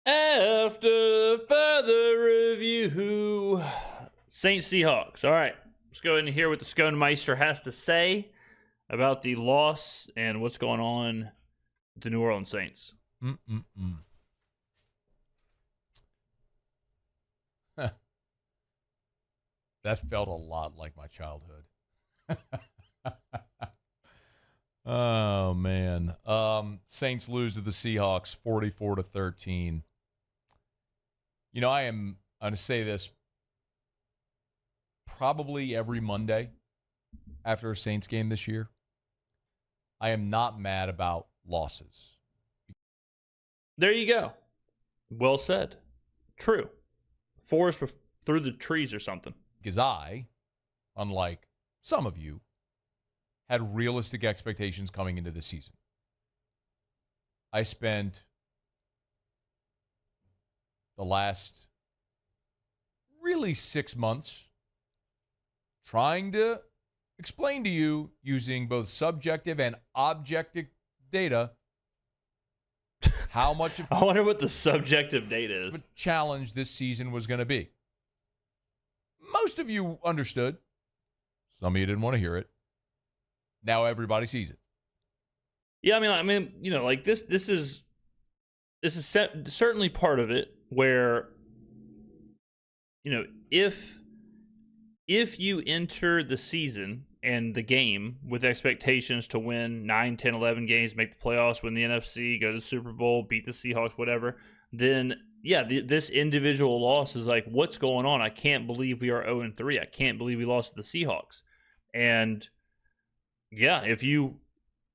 After further review, Saints Seahawks. All right, let's go ahead and hear what the Skrmetta has to say about the loss and what's going on with the New Orleans Saints. That felt a lot like my childhood. Oh, man. Saints lose to the Seahawks 44-13. You know, I'm going to say this probably every Monday after a Saints game this year. I am not mad about losses. There you go. Well said. True. Forest through the trees or something. Because I, unlike some of you, had realistic expectations coming into the season. I spent the last really 6 months trying to explain to you using both subjective and objective data how much of I wonder what the subjective data is. a challenge this season was going to be. Most of you understood. Some of you didn't want to hear it. Now everybody sees it. Yeah, I mean, you know, like this is certainly part of it where, you know, if you enter the season and the game with expectations to win 9, 10, 11 games, make the playoffs, win the NFC, go to the Super Bowl, beat the Seahawks, whatever, then yeah, this individual loss is like, what's going on? I can't believe we are 0-3. I can't believe we lost to the Seahawks. And yeah, if you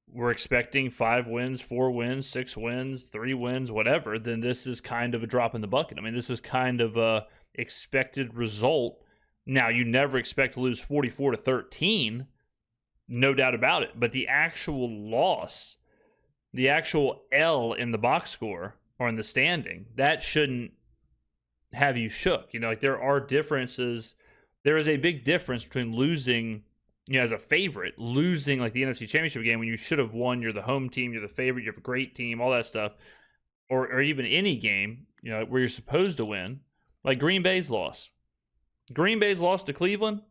were expecting 5 wins, 4 wins, 6 wins, 3 wins, whatever, then this is kind of a drop in the bucket. I mean, this is kind of a expected result. Now, you never expect to lose 44-13, no doubt about it. But the actual loss, the actual L in the box score or in the standing, that shouldn't have you shook. You know, like there are differences. There is a big difference between losing, you know, as a favorite, losing like the NFC Championship game when you should have won. You're the home team, you're the favorite, you have a great team, all that stuff. Or even any game, you know, where you're supposed to win, like Green Bay's loss. Green Bay's loss to Cleveland,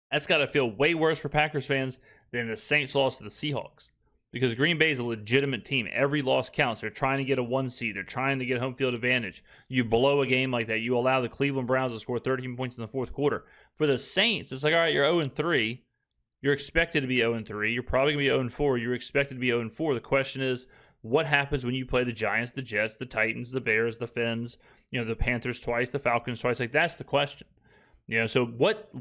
that's got to feel way worse for Packers fans than the Saints loss to the Seahawks. Because Green Bay is a legitimate team. Every loss counts. They're trying to get a 1 seed. They're trying to get home field advantage. You blow a game like that, you allow the Cleveland Browns to score 13 points in the fourth quarter. For the Saints, it's like, all right, you're 0-3. You're expected to be 0-3. You're probably going to be 0-4. You're expected to be 0-4. The question is, what happens when you play the Giants, the Jets, the Titans, the Bears, the Fins, you know, the Panthers twice, the Falcons twice? Like, that's the question. You know, so what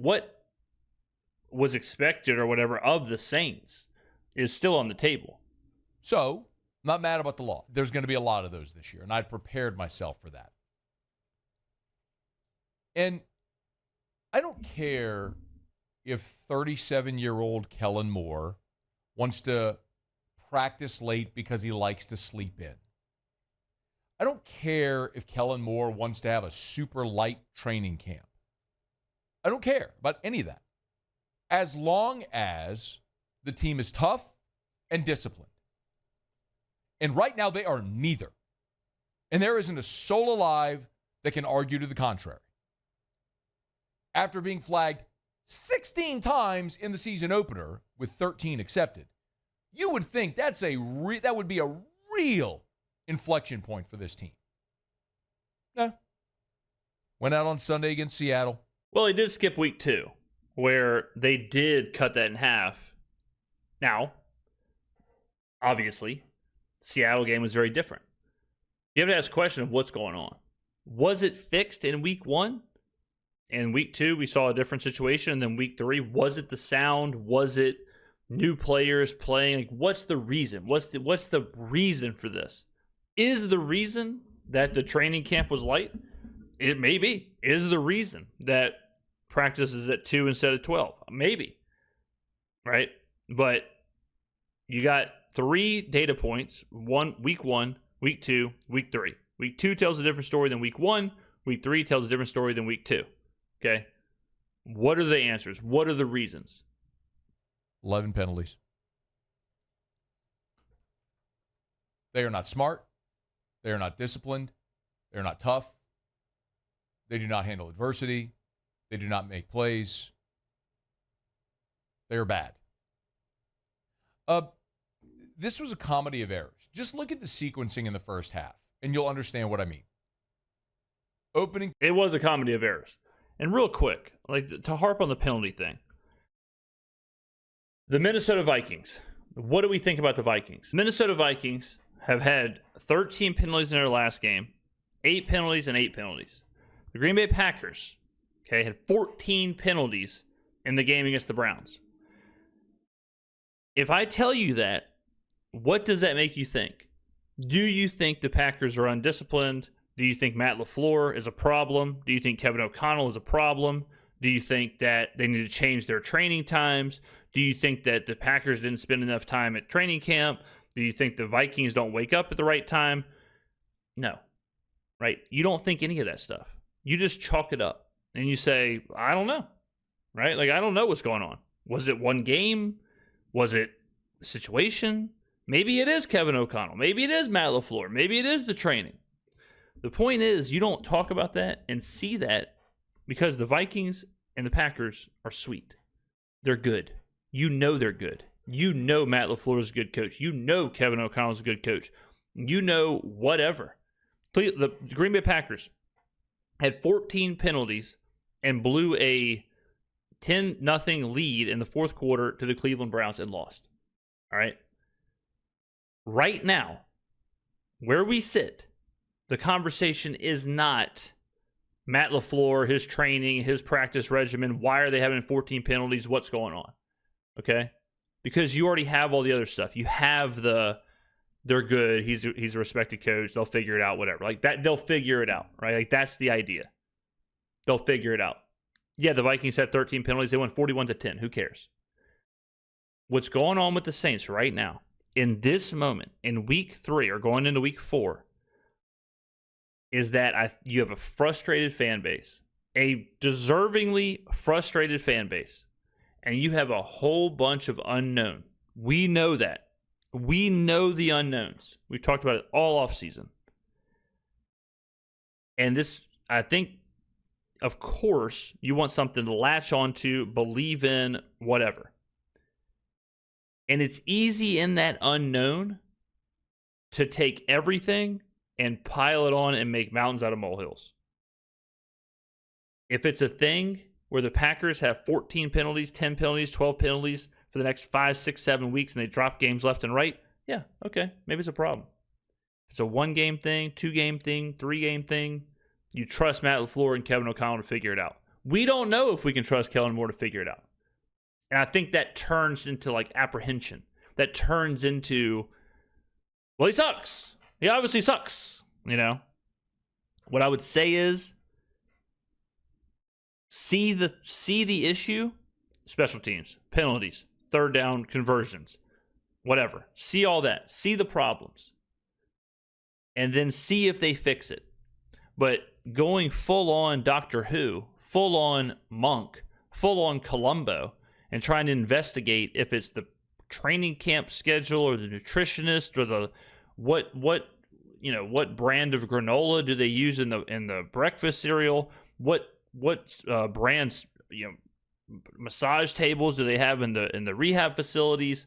was expected or whatever of the Saints is still on the table. So, not mad about the law. There's going to be a lot of those this year, and I'd prepared myself for that. And I don't care if 37-year-old Kellen Moore wants to practice late because he likes to sleep in. I don't care if Kellen Moore wants to have a super light training camp. I don't care about any of that. As long as the team is tough and disciplined. And right now they are neither. And there isn't a soul alive that can argue to the contrary. After being flagged 16 times in the season opener with 13 accepted, you would think that would be a real inflection point for this team. No. Went out on Sunday against Seattle. Well, he did skip week 2, where they did cut that in half. Now, obviously, Seattle game was very different. You have to ask the question of what's going on. Was it fixed in week 1? In week 2, we saw a different situation. And then week 3, was it the sound? Was it new players playing? Like, what's the reason? What's the reason for this? Is the reason that the training camp was light? It may be. Is the reason that practice is at 2 instead of 12? Maybe. Right? But you got 3 data points. Week 1, week 2, week 3. Week 2 tells a different story than week 1. Week 3 tells a different story than week 2. Okay? What are the answers? What are the reasons? 11 penalties. They are not smart. They are not disciplined. They're not tough. They do not handle adversity. They do not make plays. They're bad. This was a comedy of errors. Just look at the sequencing in the first half, and you'll understand what I mean. Opening. It was a comedy of errors. And real quick, like to harp on the penalty thing. The Minnesota Vikings. What do we think about the Vikings? Minnesota Vikings have had 13 penalties in their last game, 8 penalties and 8 penalties. The Green Bay Packers, okay, had 14 penalties in the game against the Browns. If I tell you that, what does that make you think? Do you think the Packers are undisciplined? Do you think Matt LaFleur is a problem? Do you think Kevin O'Connell is a problem? Do you think that they need to change their training times? Do you think that the Packers didn't spend enough time at training camp? Do you think the Vikings don't wake up at the right time? No, right? You don't think any of that stuff. You just chalk it up and you say, I don't know, right? Like, I don't know what's going on. Was it one game? Was it the situation? Maybe it is Kevin O'Connell. Maybe it is Matt LaFleur. Maybe it is the training. The point is, you don't talk about that and see that because the Vikings and the Packers are sweet. They're good. You know they're good. You know Matt LaFleur is a good coach. You know Kevin O'Connell is a good coach. You know whatever. The Green Bay Packers had 14 penalties and blew a 10-0 lead in the fourth quarter to the Cleveland Browns and lost. All right? Right now, where we sit, the conversation is not Matt LaFleur, his training, his practice regimen. Why are they having 14 penalties? What's going on? Okay? Because you already have all the other stuff. You have they're good. He's a respected coach. They'll figure it out, whatever. Like that, they'll figure it out, right? Like that's the idea. They'll figure it out. Yeah, the Vikings had 13 penalties. They won 41-10. Who cares? What's going on with the Saints right now, in this moment, in week 3 or going into week 4, is that you have a frustrated fan base, a deservingly frustrated fan base, and you have a whole bunch of unknown. We know that. We know the unknowns. We've talked about it all offseason. And this, I think, of course, you want something to latch onto, believe in, whatever. And it's easy in that unknown to take everything and pile it on and make mountains out of molehills. If it's a thing where the Packers have 14 penalties, 10 penalties, 12 penalties for the next 5, 6, 7 weeks and they drop games left and right, yeah, okay, maybe it's a problem. If it's a 1-game thing, 2-game thing, 3-game thing, you trust Matt LaFleur and Kevin O'Connell to figure it out. We don't know if we can trust Kellen Moore to figure it out. And I think that turns into like apprehension. That turns into, well, he sucks. He obviously sucks, you know? What I would say is, see the issue, special teams, penalties, third down conversions, whatever. See all that. See the problems. And then see if they fix it. But going full on Doctor Who, full on Monk, full on Columbo, and trying to investigate if it's the training camp schedule or the nutritionist or the what brand of granola do they use in the breakfast cereal? What brands, massage tables do they have in the rehab facilities?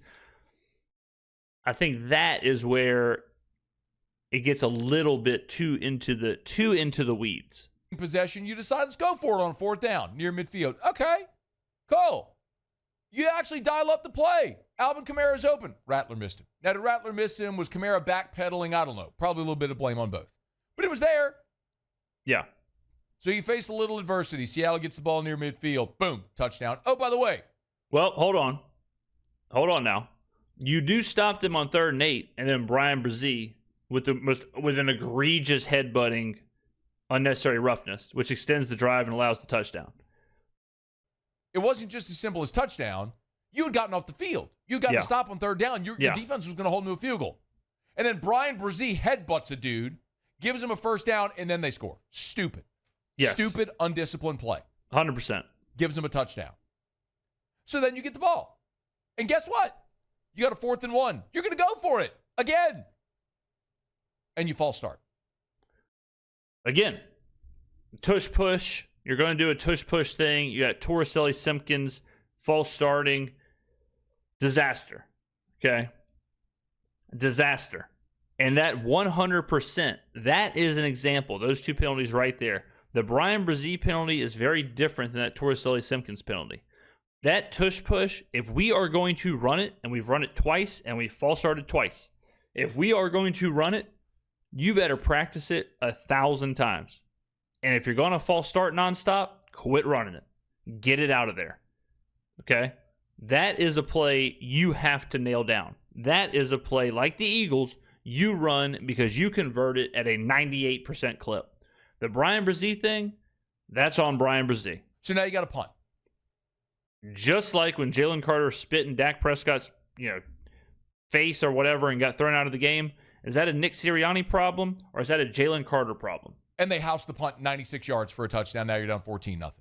I think that is where it gets a little bit too into the weeds. Possession, you decide let's go for it on 4th down near midfield. Okay, cool. You actually dial up the play. Alvin Kamara's open. Rattler missed him. Now, did Rattler miss him? Was Kamara backpedaling? I don't know. Probably a little bit of blame on both. But it was there. Yeah. So you face a little adversity. Seattle gets the ball near midfield. Boom, touchdown. Oh, by the way. Well, hold on. Hold on now. You do stop them on 3rd and 8, and then Brian Brzee with an egregious headbutting, unnecessary roughness, which extends the drive and allows the touchdown. It wasn't just as simple as touchdown. You had gotten off the field. You had gotten to stop on 3rd down. Your defense was going to hold him to a field goal. And then Brian Brzee headbutts a dude, gives him a 1st down, and then they score. Stupid. Yes. Stupid, undisciplined play. 100%. Gives him a touchdown. So then you get the ball. And guess what? You got a 4th and 1. You're going to go for it again. And you false start. Again, tush push. You're going to do a tush push thing. You got Torricelli, Simpkins, false starting. Disaster. Okay? Disaster. And that 100%, that is an example. Those two penalties right there. The Brian Brzee penalty is very different than that Torricelli Simpkins penalty. That tush push, if we are going to run it, and we've run it twice, and we've false started twice, if we are going to run it, you better practice it 1,000 times. And if you're going to false start nonstop, quit running it. Get it out of there. Okay? That is a play you have to nail down. That is a play like the Eagles you run because you convert it at a 98% clip. The Brian Brzee thing, that's on Brian Brzee. So now you got a punt. Just like when Jalen Carter spit in Dak Prescott's, face or whatever and got thrown out of the game. Is that a Nick Sirianni problem or is that a Jalen Carter problem? And they housed the punt 96 yards for a touchdown. Now you're down 14-0.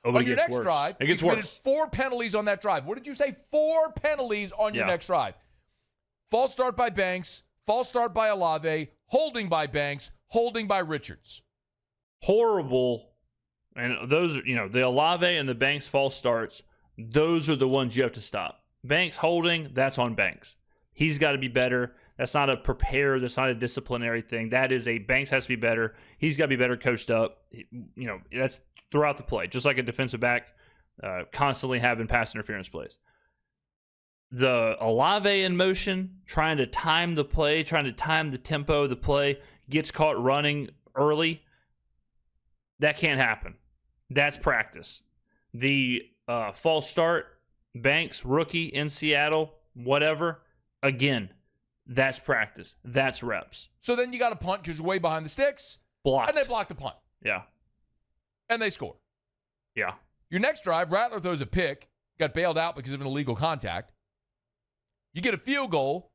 Oh, but on your next drive, it gets you committed worse. 4 penalties on that drive. What did you say? 4 penalties on your next drive. False start by Banks, false start by Olave, holding by Banks, holding by Richards. Horrible. And those are, the Olave and the Banks false starts, those are the ones you have to stop. Banks holding, that's on Banks. He's got to be better. That's not a prepare. That's not a disciplinary thing. That is a Banks has to be better. He's got to be better coached up. That's throughout the play, just like a defensive back constantly having pass interference plays. The Olave in motion, trying to time the play, trying to time the tempo of the play, gets caught running early. That can't happen. That's practice. The false start, Banks, rookie in Seattle, whatever, again, that's practice. That's reps. So then you got to punt because you're way behind the sticks. Blocked. And they block the punt. Yeah. And they score. Yeah. Your next drive, Rattler throws a pick, got bailed out because of an illegal contact. You get a field goal.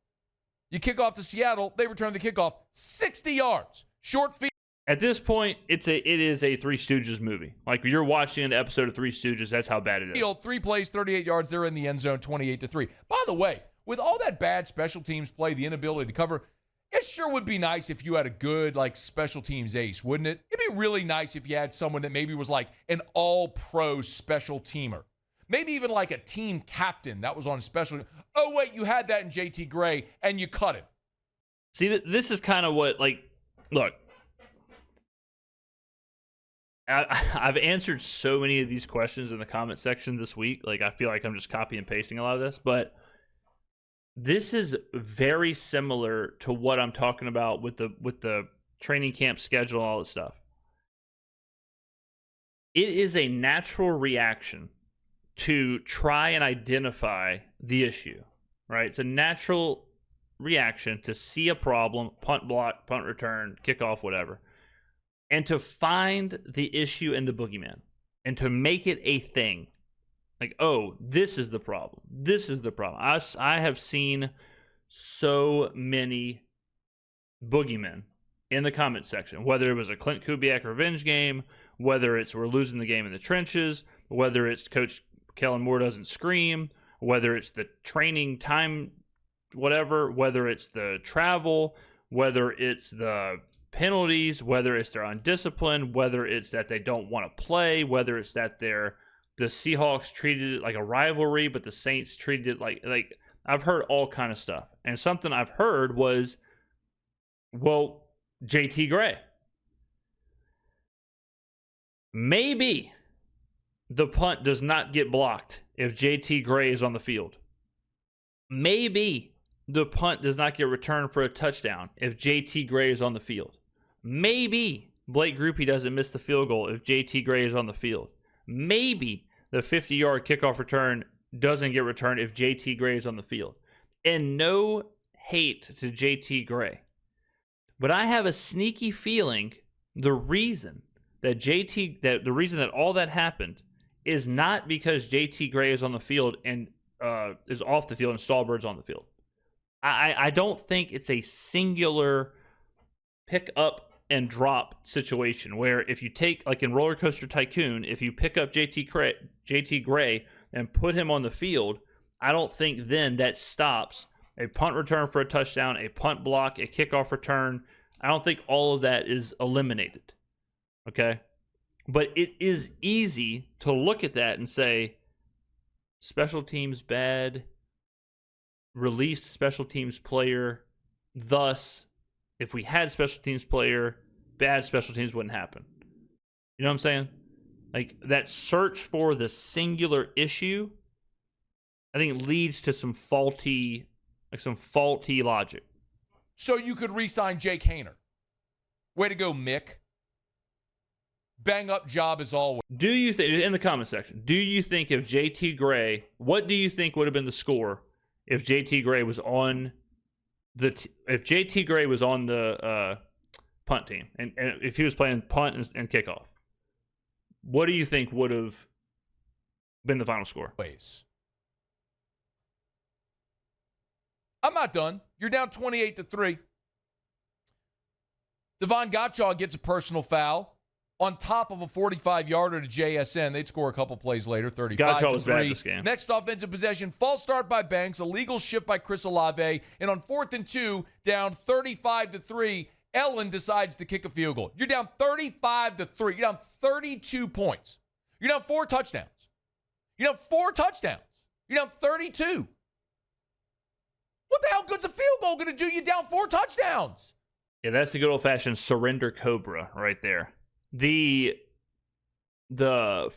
You kick off to Seattle. They return the kickoff 60 yards. Short field. At this point, it is a Three Stooges movie. Like you're watching an episode of Three Stooges. That's how bad it is. 3 plays, 38 yards. They're in the end zone, 28-3. By the way, with all that bad special teams play, the inability to cover, it sure would be nice if you had a good special teams ace, wouldn't it? It'd be really nice if you had someone that maybe was like an all-pro special teamer. Maybe even like a team captain that was on special. Oh, wait, you had that in JT Gray, and you cut him. See, this is kind of what, look, I've answered so many of these questions in the comment section this week. I feel like I'm just copy and pasting a lot of this, but this is very similar to what I'm talking about with the training camp schedule and all that stuff. It is a natural reaction to try and identify the issue, right? It's a natural reaction to see a problem, punt block, punt return, kickoff, whatever, and to the issue in the boogeyman and to make it a thing. Oh, this is the problem. This is the problem. I have seen so many boogeymen in the comment section, whether it was a Clint Kubiak revenge game, whether it's we're losing the game in the trenches, whether it's Coach Kellen Moore doesn't scream, whether it's the training time, whatever, whether it's the travel, whether it's the penalties, whether it's they're undisciplined, whether it's that they don't want to play, whether it's that the Seahawks treated it like a rivalry, but the Saints treated it like I've heard all kind of stuff. And something I've heard was, well, JT Gray. Maybe the punt does not get blocked if JT Gray is on the field. Maybe the punt does not get returned for a touchdown if JT Gray is on the field. Maybe Blake Grupe doesn't miss the field goal if JT Gray is on the field. Maybe the 50-yard kickoff return doesn't get returned if JT Gray is on the field. And no hate to JT Gray. But I have a sneaky feeling the reason that all that happened is not because JT Gray is on the field and is off the field and Stallbird's on the field. I don't think it's a singular pick up and drop situation where if you take, like in Roller Coaster Tycoon, if you pick up JT Gray and put him on the field, I don't think then that stops a punt return for a touchdown, a punt block, a kickoff return. I don't think all of that is eliminated. Okay? But it is easy to look at that and say, special teams bad, released special teams player, thus, if we had special teams player, bad special teams wouldn't happen. You know what I'm saying? Like, that search for the singular issue, I think, leads to some faulty logic. So you could re-sign Jake Haener. Way to go, Mick. Bang up job as always. Do you think, in the comment section, do you think if JT Gray, what do you think would have been the score if JT Gray was on the punt team and if he was playing punt and kickoff? What do you think would have been the final score? I'm not done. You're down 28-3. Devon Gottschall gets a personal foul on top of a 45-yarder to JSN. They'd score a couple plays later, 35-3. Gottschall was bad this game. Next offensive possession, false start by Banks, illegal shift by Chris Olave, and on 4th and 2, down 35-3, Ellen decides to kick a field goal. You're down 35-3. You're down 32 points. You're down 4 touchdowns. You're down 4 touchdowns. You're down 32. What the hell good's a field goal going to do you down 4 touchdowns? Yeah, that's the good old-fashioned surrender cobra right there. The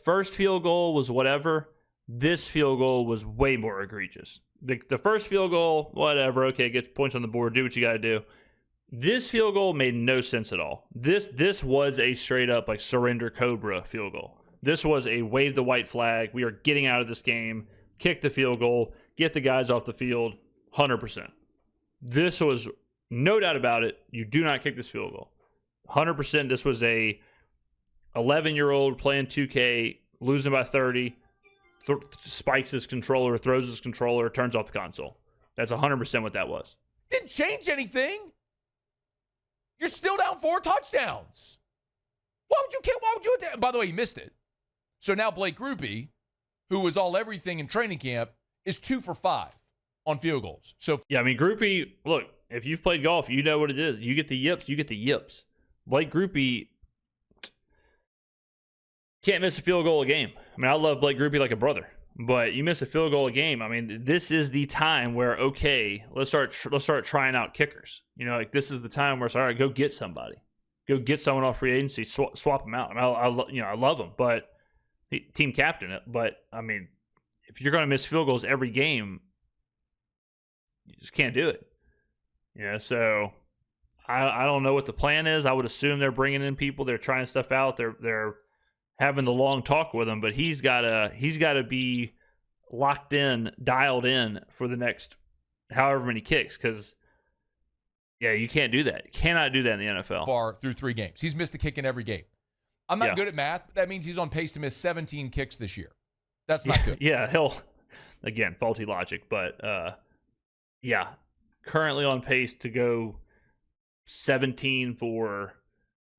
first field goal was whatever. This field goal was way more egregious. The first field goal, whatever. Okay, get points on the board. Do what you got to do. This field goal made no sense at all. This was a straight-up like surrender cobra field goal. This was a wave the white flag. We are getting out of this game. Kick the field goal. Get the guys off the field. 100%. This was no doubt about it. You do not kick this field goal. 100%. This was a 11-year-old playing 2K, losing by 30, spikes his controller, throws his controller, turns off the console. That's 100% what that was. Didn't change anything. You're still down 4 touchdowns. Why would you attack? By the way, he missed it. So now Blake Grupe, who was all everything in training camp, is 2 for 5 on field goals. So yeah, I mean, Grupe, look, if you've played golf, you know what it is. You get the yips, you get the yips. Blake Grupe can't miss a field goal a game. I mean, I love Blake Grupe like a brother, but you miss a field goal a game. I mean, this is the time where, okay, let's start trying out kickers. You know, like this is the time where it's all right, go get somebody, go get someone off free agency, swap them out. I mean, I love them, but team captain it. But I mean, if you're going to miss field goals every game, you just can't do it. Yeah, so I don't know what the plan is. I would assume they're bringing in people. They're trying stuff out. They're having the long talk with him, but he's gotta be locked in, dialed in for the next however many kicks. Because yeah, you can't do that. You cannot do that in the NFL. Far through 3 games, he's missed a kick in every game. I'm not good at math, but that means he's on pace to miss 17 kicks this year. That's not good. Yeah, he'll again faulty logic, but yeah, currently on pace to go 17 for,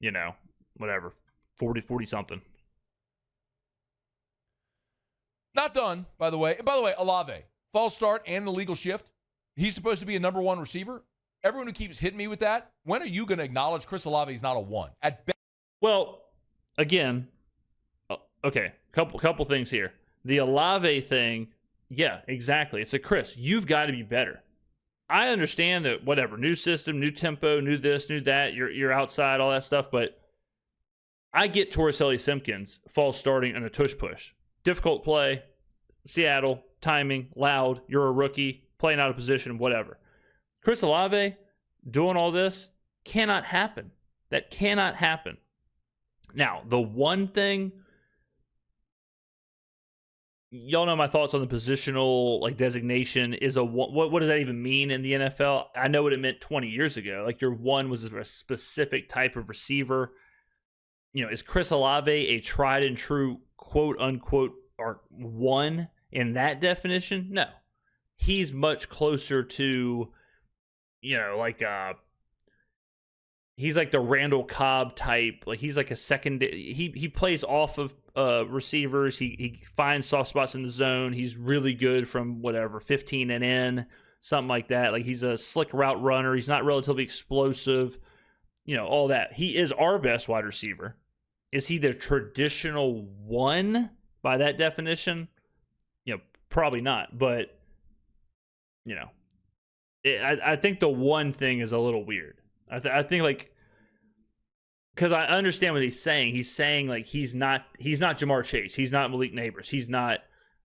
you know, whatever, 40 something. Not done, by the way. And by the way, Olave, false start and illegal shift. He's supposed to be a number 1 receiver. Everyone who keeps hitting me with that, when are you going to acknowledge Chris Olave is not a 1? At best. Well, again, okay, couple things here. The Olave thing, yeah, exactly. It's a Chris, you've got to be better. I understand that whatever, new system, new tempo, new this, new that, you're outside, all that stuff, but I get Torricelli Simpkins false starting and a tush push. Difficult play, Seattle, timing, loud, you're a rookie, playing out of position, whatever. Chris Olave doing all this cannot happen. That cannot happen. Now, the one thing, y'all know my thoughts on the positional like designation is what does that even mean in the NFL? I know what it meant 20 years ago. Like your 1 was a specific type of receiver. You know, is Chris Olave a tried and true quote unquote or 1 in that definition? No. He's much closer to, you know, like he's like the Randall Cobb type. Like he's like a second. He plays off of receivers. He finds soft spots in the zone. He's really good from whatever 15 and in, something like that. Like he's a slick route runner. He's not relatively explosive. all that. He is our best wide receiver. Is he the traditional one by that definition? Probably not. But, I think the one thing is a little weird. I think, like, because I understand what he's saying. He's saying, like, he's not Jamar Chase. He's not Malik Nabers. He's not,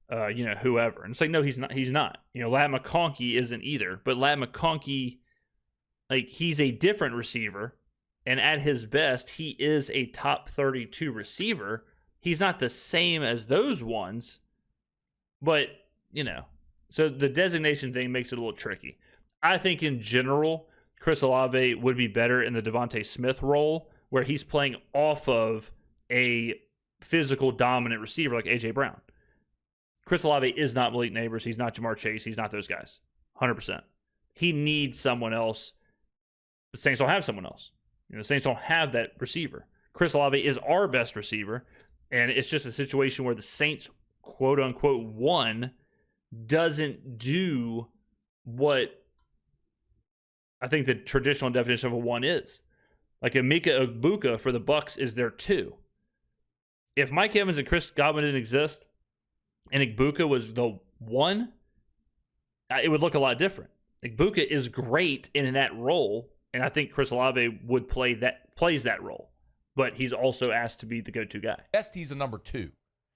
whoever. And it's like, no, he's not. He's not. Ladd McConkey isn't either. But Ladd McConkey, like, he's a different receiver. And at his best, he is a top 32 receiver. He's not the same as those ones. But, so the designation thing makes it a little tricky. I think in general, Chris Olave would be better in the Devontae Smith role, where he's playing off of a physical dominant receiver like A.J. Brown. Chris Olave is not Malik Nabers. He's not Jamar Chase. He's not those guys. 100%. He needs someone else. The Saints don't have someone else. The Saints don't have that receiver. Chris Olave is our best receiver, and it's just a situation where the Saints, quote-unquote, one doesn't do what I think the traditional definition of a one is. Like Emeka Egbuka for the Bucs is their two. If Mike Evans and Chris Godwin didn't exist and Egbuka was the one, it would look a lot different. Egbuka is great in that role, and I think Chris Olave would plays that role. But he's also asked to be the go-to guy. At best, he's a number two.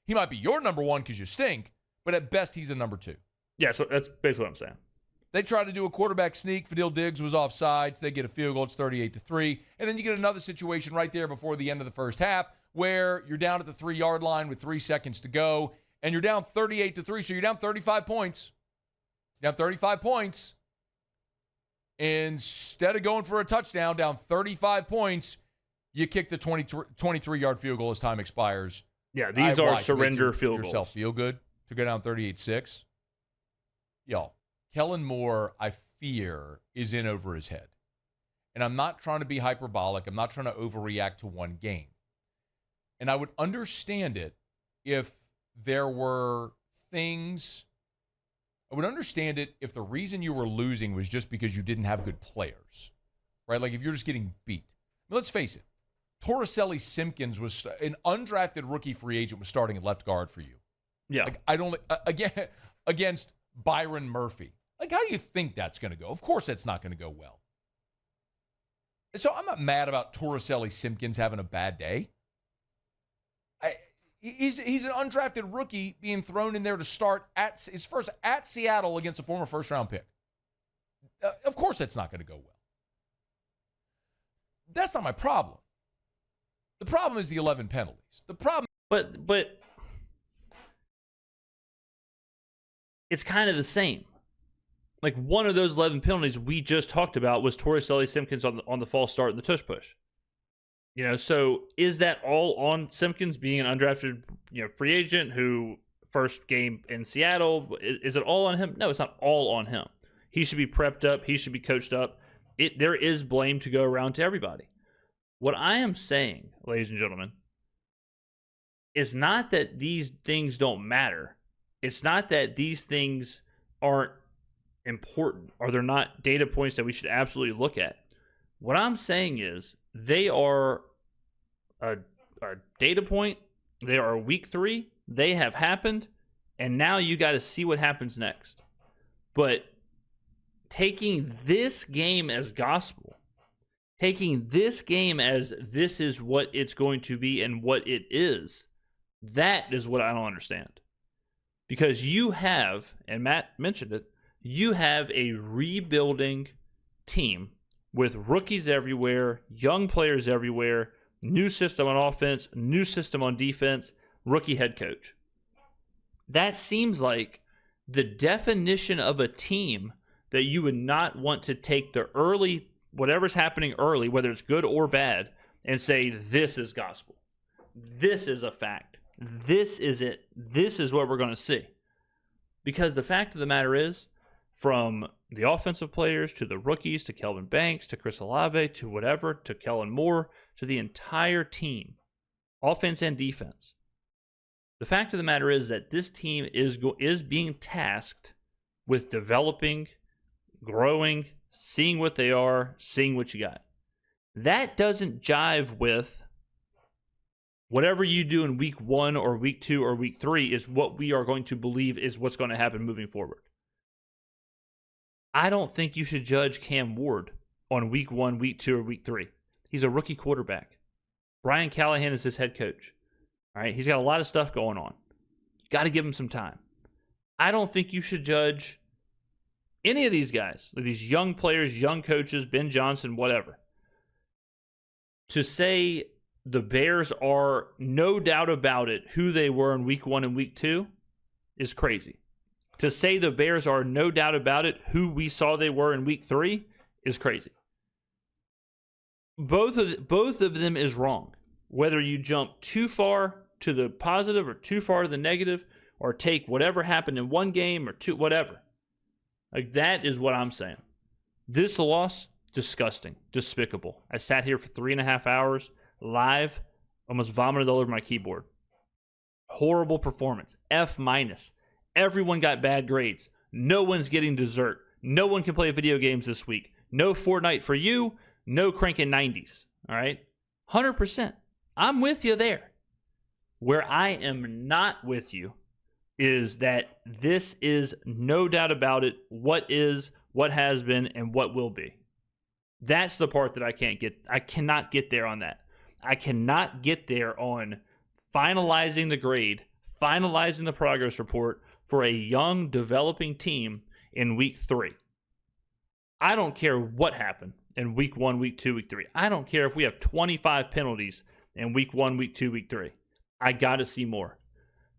He might be your number one because you stink, but at best, he's a number two. Yeah, so that's basically what I'm saying. They tried to do a quarterback sneak. Fadil Diggs was offsides. They get a field goal. It's 38-3. And then you get another situation right there before the end of the first half where you're down at the 3-yard line with 3 seconds to go, and you're down 38-3. So you're down 35 points. Down 35 points. Instead of going for a touchdown, down 35 points, you kick the 23-yard field goal as time expires. Yeah, these are surrender field goals. Yourself feel good to go down 38-6. Y'all. Kellen Moore, I fear, is in over his head. And I'm not trying to be hyperbolic. I'm not trying to overreact to one game. And I would understand it if there were things. I would understand it if the reason you were losing was just because you didn't have good players. Right? Like if you're just getting beat. But let's face it. Torricelli Simpkins was an undrafted rookie free agent was starting at left guard for you. Yeah. Like I don't against Byron Murphy. Like, how do you think that's going to go? Of course that's not going to go well. So I'm not mad about Torricelli Simpkins having a bad day. He's an undrafted rookie being thrown in there to start at his first at Seattle against a former first-round pick. Of course that's not going to go well. That's not my problem. The problem is the 11 penalties. The problem... But it's kind of the same. Like one of those 11 penalties we just talked about was Torricelli Simpkins on the false start and the tush push. So is that all on Simpkins being an undrafted free agent who first game in Seattle? Is it all on him? No, it's not all on him. He should be prepped up. He should be coached up. There is blame to go around to everybody. What I am saying, ladies and gentlemen, is not that these things don't matter. It's not that these things aren't important or they're not data points that we should absolutely look at. What I'm saying is they are a data point. They are week 3. They have happened. And now you got to see what happens next. But taking this game as gospel, taking this game as this is what it's going to be and what it is, that is what I don't understand. Because you have, and Matt mentioned it, you have a rebuilding team with rookies everywhere, young players everywhere, new system on offense, new system on defense, rookie head coach. That seems like the definition of a team that you would not want to take the early, whatever's happening early, whether it's good or bad, and say, this is gospel. This is a fact. This is it. This is what we're going to see. Because the fact of the matter is, from the offensive players to the rookies to Kelvin Banks to Chris Olave to whatever to Kellen Moore to the entire team, offense and defense, the fact of the matter is that this team is being tasked with developing, growing, seeing what they are, seeing what you got. That doesn't jive with whatever you do in week 1 or week 2 or week 3 is what we are going to believe is what's going to happen moving forward. I don't think you should judge Cam Ward on week 1, week 2, or week 3. He's a rookie quarterback. Brian Callahan is his head coach. All right, he's got a lot of stuff going on. You got to give him some time. I don't think you should judge any of these guys, these young players, young coaches, Ben Johnson, whatever. To say the Bears are, no doubt about it, who they were in week 1 and week 2 is crazy. To say the Bears are, no doubt about it, who we saw they were in week 3 is crazy. Both of them is wrong. Whether you jump too far to the positive or too far to the negative, or take whatever happened in one game or two, whatever. Like, that is what I'm saying. This loss, disgusting, despicable. I sat here for 3.5 hours live, almost vomited all over my keyboard. Horrible performance. F-. Everyone got bad grades. No one's getting dessert. No one can play video games this week. No Fortnite for you. No cranking 90s. All right? 100%. I'm with you there. Where I am not with you is that this is, no doubt about it, what is, what has been, and what will be. That's the part that I cannot get there on that. I cannot get there on finalizing the grade, finalizing the progress report for a young, developing team in week 3. I don't care what happened in week 1, week 2, week 3. I don't care if we have 25 penalties in week 1, week 2, week 3. I got to see more.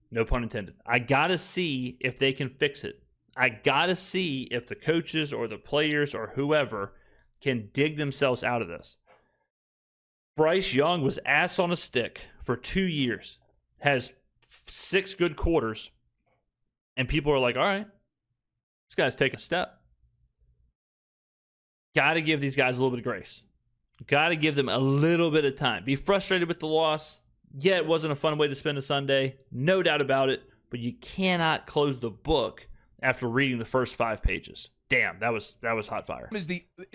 No pun intended. I got to see if they can fix it. I got to see if the coaches or the players or whoever can dig themselves out of this. Bryce Young was ass on a stick for 2 years, has 6 good quarters, and people are like, all right, this guy's taking a step. Got to give these guys a little bit of grace. Got to give them a little bit of time. Be frustrated with the loss. Yeah, it wasn't a fun way to spend a Sunday. No doubt about it. But you cannot close the book after reading the first 5 pages. Damn, that was hot fire. Is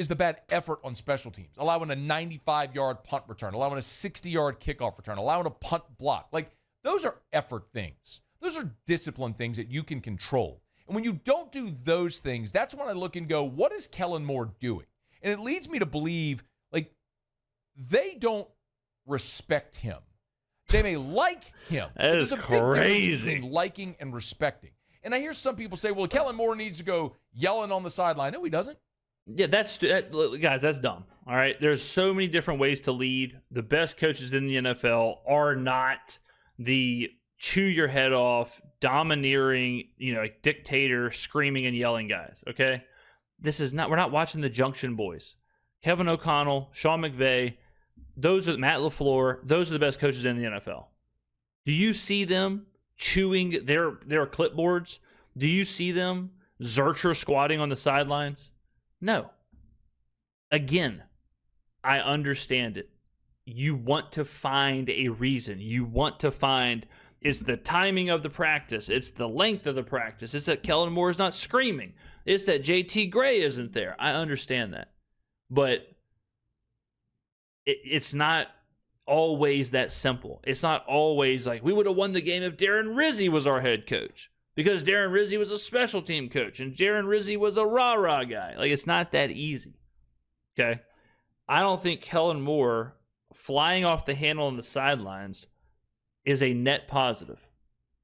the bad effort on special teams, allowing a 95-yard punt return, allowing a 60-yard kickoff return, allowing a punt block. Like, those are effort things. Those are discipline things that you can control. And when you don't do those things, that's when I look and go, what is Kellen Moore doing? And it leads me to believe, like, they don't respect him. They may like him. That is There's a big difference crazy. between liking and respecting. And I hear some people say, well, Kellen Moore needs to go yelling on the sideline. No, he doesn't. Yeah, guys, that's dumb. All right. There's so many different ways to lead. The best coaches in the NFL are not the chew your head off, domineering, like dictator, screaming and yelling guys. Okay. We're not watching the Junction Boys. Kevin O'Connell, Sean McVay, Matt LaFleur, those are the best coaches in the NFL. Do you see them chewing their clipboards? Do you see them Zercher squatting on the sidelines? No. Again, I understand it. You want to find a reason. You want to find, it's the timing of the practice. It's the length of the practice. It's that Kellen Moore is not screaming. It's that JT Gray isn't there. I understand that. But it's not always that simple. It's not always like, we would have won the game if Darren Rizzi was our head coach, because Darren Rizzi was a special team coach and Darren Rizzi was a rah-rah guy. Like, it's not that easy. Okay? I don't think Kellen Moore flying off the handle on the sidelines is a net positive.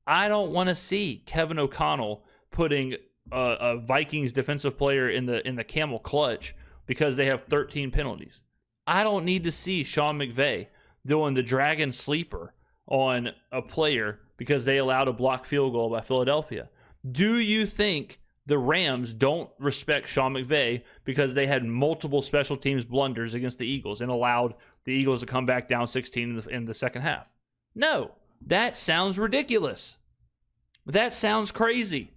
I don't want to see Kevin O'Connell putting a Vikings defensive player in the camel clutch because they have 13 penalties. I don't need to see Sean McVay doing the dragon sleeper on a player because they allowed a blocked field goal by Philadelphia. Do you think the Rams don't respect Sean McVay because they had multiple special teams blunders against the Eagles and allowed the Eagles to come back down 16 in the second half? No, that sounds ridiculous. That sounds crazy.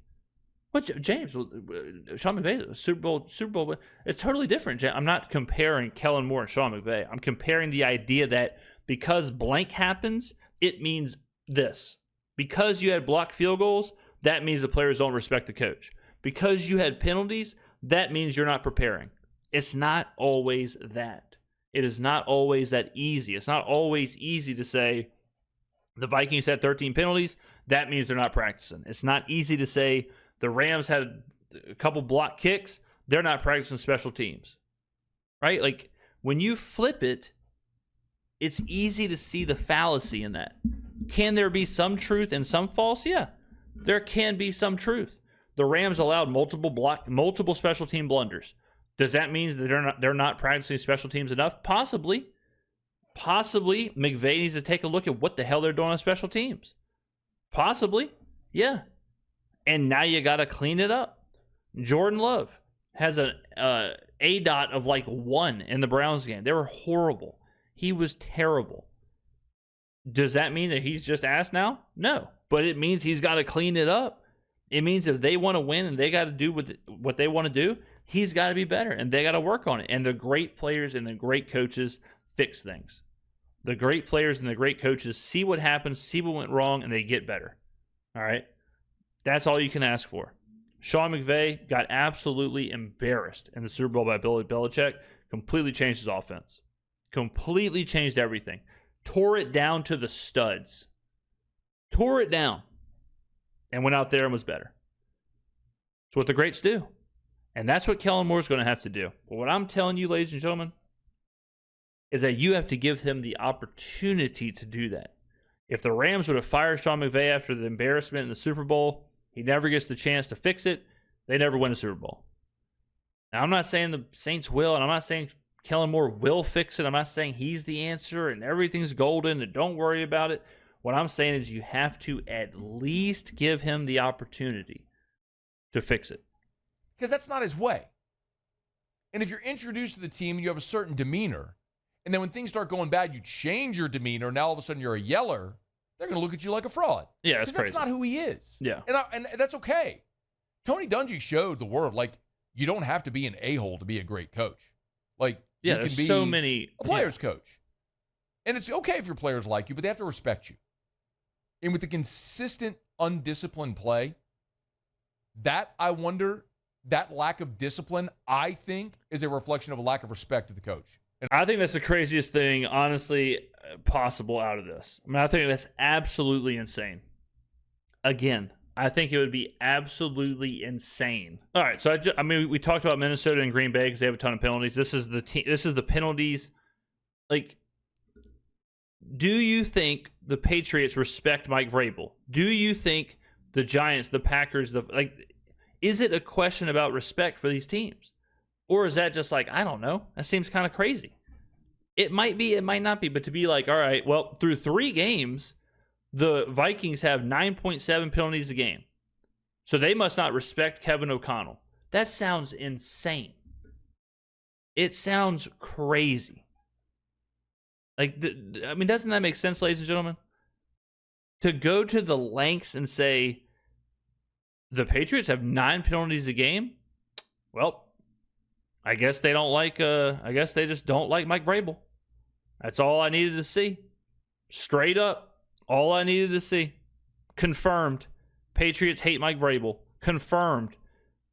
But James, Sean McVay, Super Bowl, it's totally different. I'm not comparing Kellen Moore and Sean McVay. I'm comparing the idea that because blank happens, it means this. Because you had blocked field goals, that means the players don't respect the coach. Because you had penalties, that means you're not preparing. It's not always that. It is not always that easy. It's not always easy to say the Vikings had 13 penalties. That means they're not practicing. It's not easy to say the Rams had a couple block kicks. They're not practicing special teams, right? Like when you flip it, it's easy to see the fallacy in that. Can there be some truth and some false? Yeah, there can be some truth. The Rams allowed multiple special team blunders. Does that mean that they're not practicing special teams enough? Possibly. Possibly McVay needs to take a look at what the hell they're doing on special teams. Possibly. Yeah. And now you got to clean it up. Jordan Love has an ADOT of like 1 in the Browns game. They were horrible. He was terrible. Does that mean that he's just ass now? No. But it means he's got to clean it up. It means if they want to win and they got to do what they want to do, he's got to be better and they got to work on it. And the great players and the great coaches fix things. The great players and the great coaches see what happens, see what went wrong, and they get better. All right? That's all you can ask for. Sean McVay got absolutely embarrassed in the Super Bowl by Bill Belichick. Completely changed his offense. Completely changed everything. Tore it down to the studs. Tore it down. And went out there and was better. It's what the greats do. And that's what Kellen Moore is going to have to do. But what I'm telling you, ladies and gentlemen, is that you have to give him the opportunity to do that. If the Rams would have fired Sean McVay after the embarrassment in the Super Bowl, he never gets the chance to fix it. They never win a Super Bowl. Now, I'm not saying the Saints will, and I'm not saying Kellen Moore will fix it. I'm not saying he's the answer and everything's golden and don't worry about it. What I'm saying is you have to at least give him the opportunity to fix it. Because that's not his way. And if you're introduced to the team and you have a certain demeanor, and then when things start going bad, you change your demeanor, now all of a sudden you're a yeller, they're going to look at you like a fraud. Yeah, that's crazy. That's not who he is. Yeah. And that's okay. Tony Dungy showed the world, like, you don't have to be an a-hole to be a great coach. Like, yeah, you can there's be so many a player's coach. And it's okay if your players like you, but they have to respect you. And with the consistent, undisciplined play, that, I wonder, that lack of discipline, I think, is a reflection of a lack of respect to the coach. And I think that's the craziest thing, honestly, possible out of this. I mean, I think that's absolutely insane. Again, I think it would be absolutely insane. All right, so we talked about Minnesota and Green Bay because they have a ton of penalties. This is the penalties. Like, do you think the Patriots respect Mike Vrabel? Do you think the Giants, the Packers, is it a question about respect for these teams? Or is that just like, I don't know, that seems kind of crazy. It might be, it might not be, but to be like, all right, well, through 3 games, the Vikings have 9.7 penalties a game. So they must not respect Kevin O'Connell. That sounds insane. It sounds crazy. Like, doesn't that make sense, ladies and gentlemen? To go to the lengths and say the Patriots have 9 penalties a game? Well, I guess they don't like. I guess they just don't like Mike Vrabel. That's all I needed to see. Straight up, all I needed to see. Confirmed. Patriots hate Mike Vrabel. Confirmed.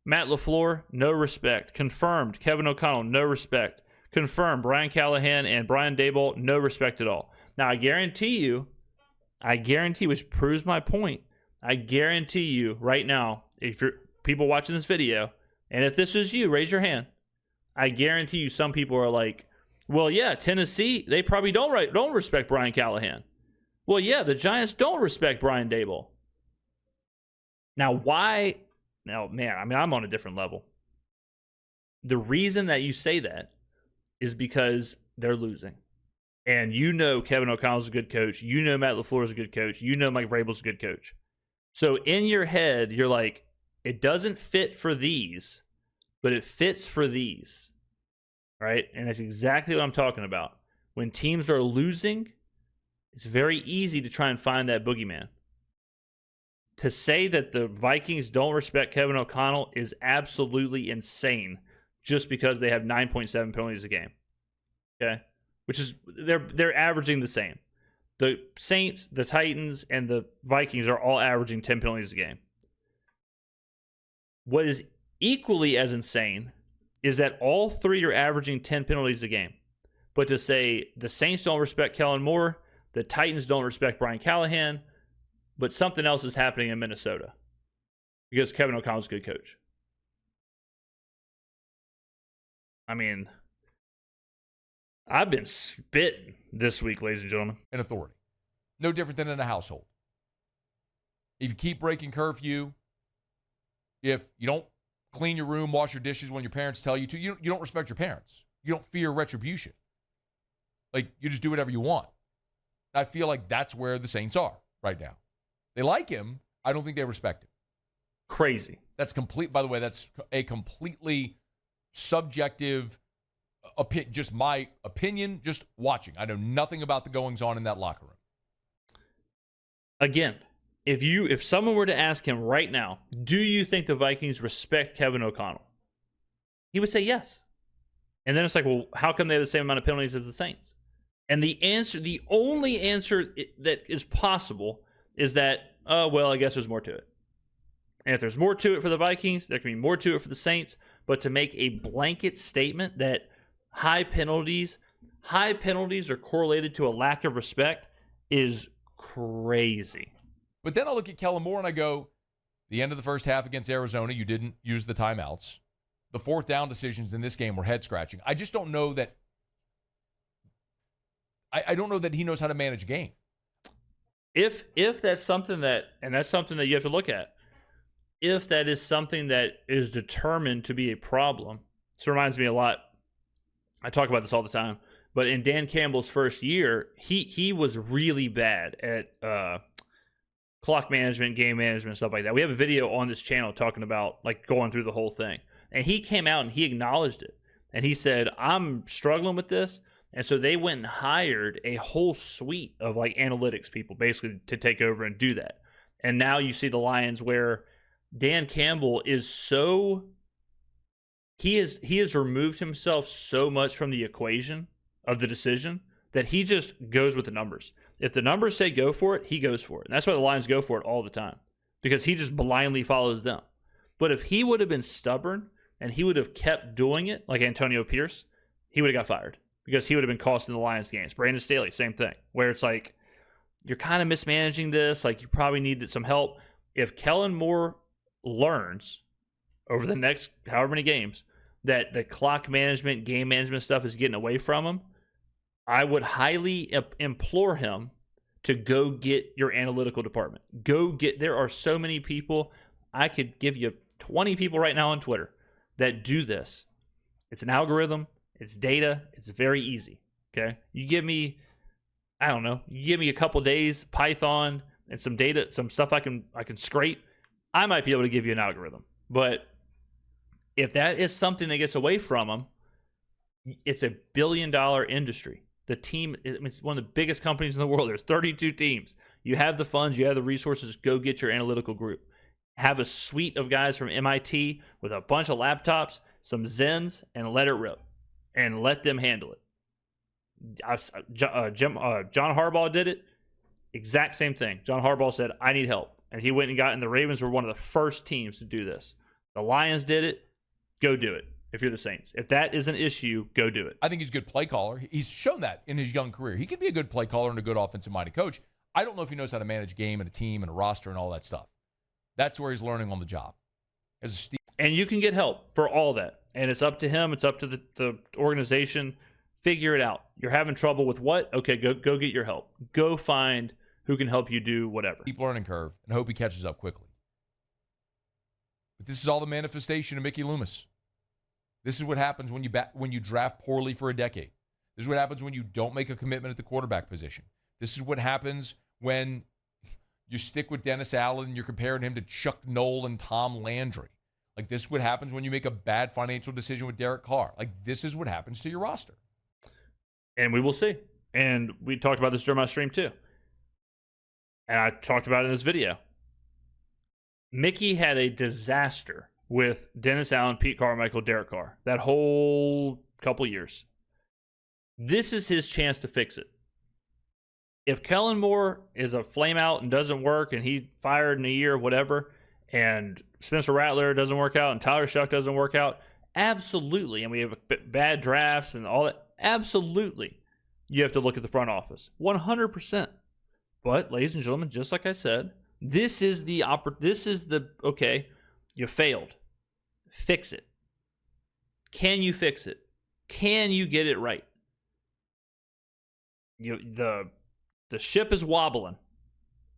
Matt LaFleur, no respect. Confirmed. Kevin O'Connell, no respect. Confirmed. Brian Callahan and Brian Daboll, no respect at all. Now, I guarantee, which proves my point, I guarantee you right now, if you're people watching this video, and if this is you, raise your hand. I guarantee you some people are like, well, yeah, Tennessee, they probably don't respect Brian Callahan. Well, yeah, the Giants don't respect Brian Daboll. Now, why? Now, man, I'm on a different level. The reason that you say that is because they're losing. And you know Kevin O'Connell's a good coach. You know Matt LaFleur is a good coach. You know Mike Vrabel's a good coach. So in your head, you're like, it doesn't fit for these, but it fits for these. Right? And that's exactly what I'm talking about. When teams are losing, it's very easy to try and find that boogeyman. To say that the Vikings don't respect Kevin O'Connell is absolutely insane just because they have 9.7 penalties a game. Okay? Which is, they're averaging the same. The Saints, the Titans, and the Vikings are all averaging 10 penalties a game. What is equally as insane is that all 3 are averaging 10 penalties a game. but to say the Saints don't respect Kellen Moore, the Titans don't respect Brian Callahan, but something else is happening in Minnesota because Kevin O'Connell's a good coach. I mean, I've been spitting this week, ladies and gentlemen. And authority. No different than in a household. If you keep breaking curfew, if you don't clean your room, wash your dishes when your parents tell you to, you don't respect your parents. You don't fear retribution. Like, you just do whatever you want. I feel like that's where the Saints are right now. They like him. I don't think they respect him. Crazy. That's complete. By the way, that's a completely subjective, just my opinion, just watching. I know nothing about the goings on in that locker room. Again, if someone were to ask him right now, do you think the Vikings respect Kevin O'Connell? He would say yes. And then it's like, well, how come they have the same amount of penalties as the Saints? And the only answer that is possible is that, well, I guess there's more to it. And if there's more to it for the Vikings, there can be more to it for the Saints. But to make a blanket statement that high penalties are correlated to a lack of respect is crazy. But then I look at Kellen Moore and I go, the end of the first half against Arizona, you didn't use the timeouts. The fourth down decisions in this game were head-scratching. I just don't know that I don't know that he knows how to manage a game. If that's something that, and that's something that you have to look at, if that is something that is determined to be a problem, this reminds me a lot. I talk about this all the time, but in Dan Campbell's first year, he was really bad at clock management, game management, stuff like that. We have a video on this channel talking about like going through the whole thing. And he came out and he acknowledged it. And he said, I'm struggling with this. And so they went and hired a whole suite of like analytics people basically to take over and do that. And now you see the Lions where Dan Campbell is so, he has removed himself so much from the equation of the decision that he just goes with the numbers. If the numbers say go for it, he goes for it. And that's why the Lions go for it all the time, because he just blindly follows them. But if he would have been stubborn and he would have kept doing it like Antonio Pierce, he would have got fired because he would have been costing the Lions games. Brandon Staley, same thing, where it's like, you're kind of mismanaging this. Like, you probably need some help. If Kellen Moore learns over the next however many games that the clock management, game management stuff is getting away from him, I would highly implore him to go get your analytical department. There are so many people. I could give you 20 people right now on Twitter that do this. It's an algorithm. It's data. It's very easy. Okay. You give me, I don't know, you give me a couple days, Python and some data, some stuff I can scrape. I might be able to give you an algorithm. But if that is something that gets away from them, it's a $1 billion industry. The team, it's one of the biggest companies in the world. There's 32 teams. You have the funds, you have the resources. Go get your analytical group. Have a suite of guys from MIT with a bunch of laptops, some Zens, and let it rip. And let them handle it. John Harbaugh did it. Exact same thing. John Harbaugh said, I need help. And he went and got, and the Ravens were one of the first teams to do this. The Lions did it. Go do it if you're the Saints. If that is an issue, go do it. I think he's a good play caller. He's shown that in his young career. He could be a good play caller and a good offensive-minded coach. I don't know if he knows how to manage a game and a team and a roster and all that stuff. That's where he's learning on the job. And you can get help for all that. And it's up to him. It's up to the organization. Figure it out. You're having trouble with what? Okay, go get your help. Go find who can help you do whatever. Steep learning curve, and hope he catches up quickly. But this is all the manifestation of Mickey Loomis. This is what happens when you draft poorly for a decade. This is what happens when you don't make a commitment at the quarterback position. This is what happens when you stick with Dennis Allen and you're comparing him to Chuck Noll and Tom Landry. Like, this is what happens when you make a bad financial decision with Derek Carr. Like, this is what happens to your roster. And we will see. And we talked about this during my stream too. And I talked about it in this video. Mickey had a disaster with Dennis Allen, Pete Carmichael, Derek Carr. That whole couple years. This is his chance to fix it. If Kellen Moore is a flame out and doesn't work and he fired in a year or whatever, and Spencer Rattler doesn't work out and Tyler Shuck doesn't work out, absolutely. And we have bad drafts and all that. Absolutely. You have to look at the front office. 100%. But, ladies and gentlemen, just like I said, this is the okay, you failed. Fix it. Can you fix it? Can you get it right? The ship is wobbling.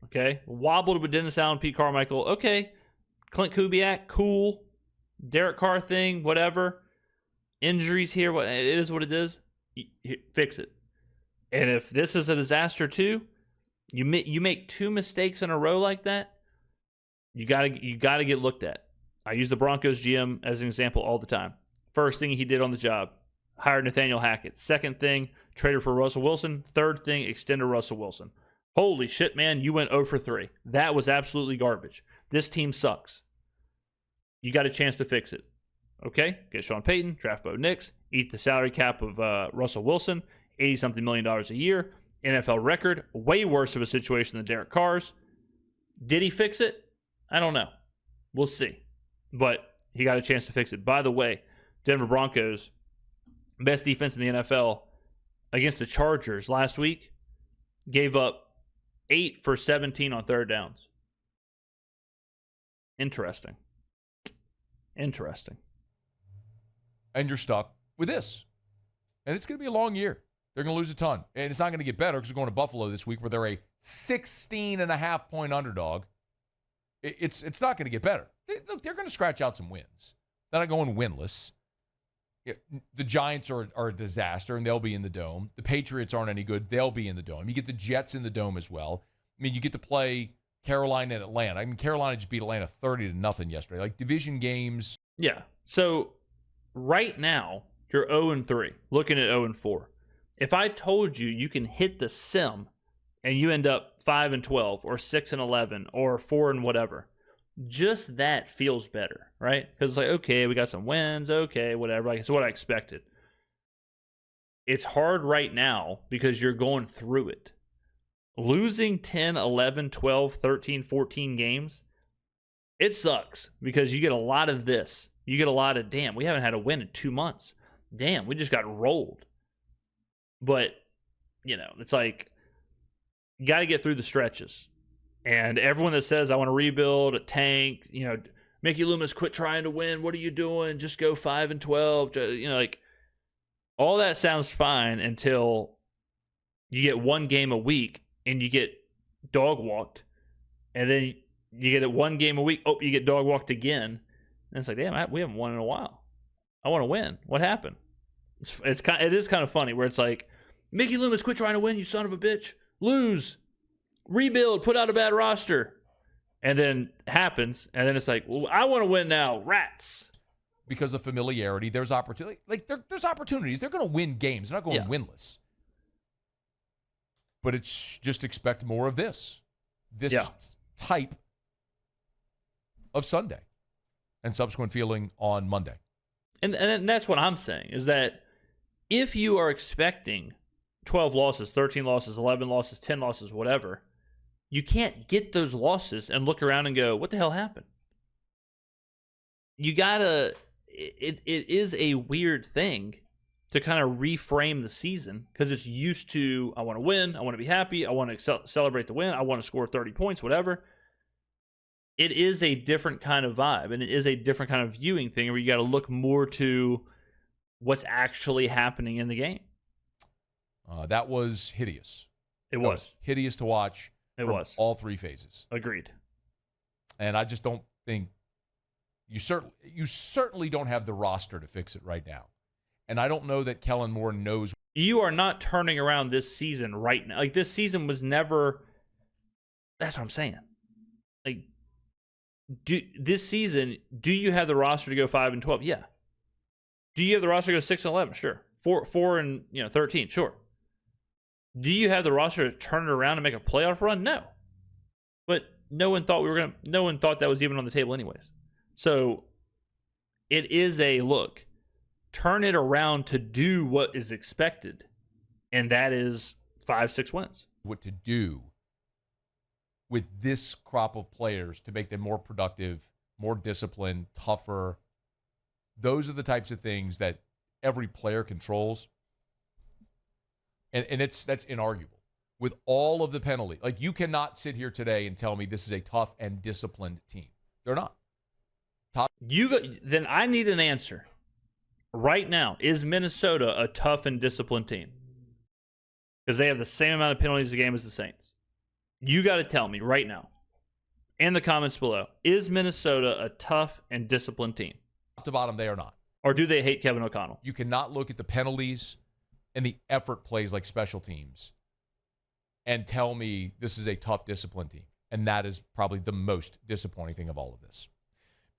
Okay? Wobbled with Dennis Allen, Pete Carmichael. Okay. Clint Kubiak, cool. Derek Carr thing, whatever. Injuries here, it is what it is. Fix it. And if this is a disaster too, you make 2 mistakes in a row like that, you gotta get looked at. I use the Broncos GM as an example all the time. First thing he did on the job, hired Nathaniel Hackett. Second thing, traded for Russell Wilson. Third thing, extended Russell Wilson. Holy shit, man, you went 0 for 3. That was absolutely garbage. This team sucks. You got a chance to fix it. Okay? Get Sean Payton, draft Bo Nix, eat the salary cap of Russell Wilson, $80-something million a year, NFL record, way worse of a situation than Derek Carr's. Did he fix it? I don't know. We'll see. But he got a chance to fix it. By the way, Denver Broncos, best defense in the NFL against the Chargers last week, gave up 8 for 17 on third downs. Interesting. And you're stuck with this. And it's going to be a long year. They're going to lose a ton. And it's not going to get better because they're going to Buffalo this week where they're a 16.5-point underdog. It's not going to get better. They're going to scratch out some wins. They're not going winless. The Giants are a disaster, and they'll be in the Dome. The Patriots aren't any good. They'll be in the Dome. You get the Jets in the Dome as well. I mean, you get to play Carolina and Atlanta. I mean, Carolina just beat Atlanta 30-0 yesterday. Like, division games. Yeah. So, right now, you're 0-3, looking at 0-4. If I told you you can hit the sim and you end up 5-12 or 6-11 or 4 and whatever, just that feels better, right? Because it's like, okay, we got some wins, okay, whatever. Like, it's what I expected. It's hard right now because you're going through it. Losing 10, 11, 12, 13, 14 games, it sucks because you get a lot of this. You get a lot of, damn, we haven't had a win in 2 months. Damn, we just got rolled. But, it's like, you got to get through the stretches. And everyone that says, I want to rebuild, a tank, Mickey Loomis, quit trying to win. What are you doing? Just go 5-12. All that sounds fine until you get one game a week and you get dog walked. And then you get it one game a week. Oh, you get dog walked again. And it's like, damn, we haven't won in a while. I want to win. What happened? It is kind of funny where it's like, Mickey Loomis, quit trying to win, you son of a bitch. Lose. Rebuild. Put out a bad roster. And then happens. And then it's like, well, I want to win now. Rats. Because of familiarity, there's opportunity. There's opportunities. They're going to win games. They're not going winless. But it's just expect more of this. This type of Sunday. And subsequent feeling on Monday. And that's what I'm saying, is that if you are expecting 12 losses, 13 losses, 11 losses, 10 losses, whatever, you can't get those losses and look around and go, what the hell happened? You gotta, it is a weird thing to kind of reframe the season because it's used to, I want to win, I want to be happy, I want to celebrate the win, I want to score 30 points, whatever. It is a different kind of vibe, and it is a different kind of viewing thing where you got to look more to what's actually happening in the game. That was hideous. It was hideous to watch. It was all 3 phases. Agreed. And I just don't think you certainly don't have the roster to fix it right now. And I don't know that Kellen Moore knows. You are not turning around this season right now. Like, this season was never. That's what I'm saying. Like, this season, do you have the roster to go 5-12? Yeah. Do you have the roster to go 6-11? Sure. 4 and 13? Sure. Do you have the roster to turn it around and make a playoff run? No. But no one thought no one thought that was even on the table anyways. So it is a look. Turn it around to do what is expected. And that is 5-6 wins. What to do with this crop of players to make them more productive, more disciplined, tougher. Those are the types of things that every player controls. And that's inarguable. With all of the penalty, like you cannot sit here today and tell me this is a tough and disciplined team. They're not. Then I need an answer right now. Is Minnesota a tough and disciplined team? Because they have the same amount of penalties a game as the Saints. You got to tell me right now in the comments below. Is Minnesota a tough and disciplined team? Top to bottom, they are not. Or do they hate Kevin O'Connell? You cannot look at the penalties and the effort plays like special teams and tell me this is a tough, disciplined team. And that is probably the most disappointing thing of all of this.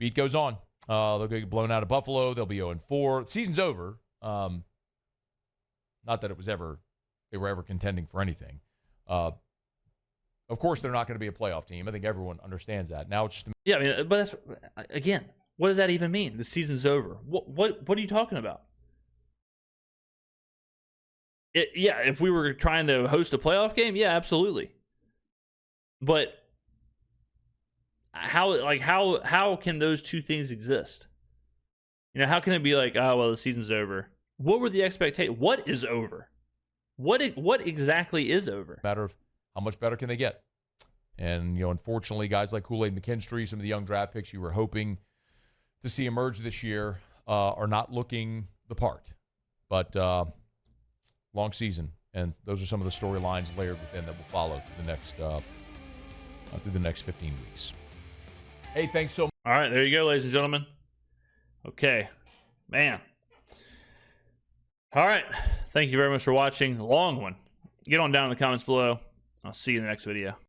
Beat goes on. They'll get blown out of Buffalo. They'll be 0-4. Season's over. Not that they were ever contending for anything. Of course, they're not going to be a playoff team. I think everyone understands that. Now it's just yeah. I mean, but that's again. What does that even mean? The season's over. What are you talking about? Yeah, if we were trying to host a playoff game, yeah, absolutely. But how can those two things exist? You know, how can it be like, oh well, the season's over? What were the expectations? What is over? What exactly is over? Matter of how much better can they get? And unfortunately, guys like Kool-Aid McKinstry, some of the young draft picks you were hoping to see emerge this year, are not looking the part. But long season, and those are some of the storylines layered within that will follow through the next 15 weeks. Hey, thanks so much. All right, there you go, ladies and gentlemen. Okay, man. All right, thank you very much for watching. Long one. Get on down in the comments below. I'll see you in the next video.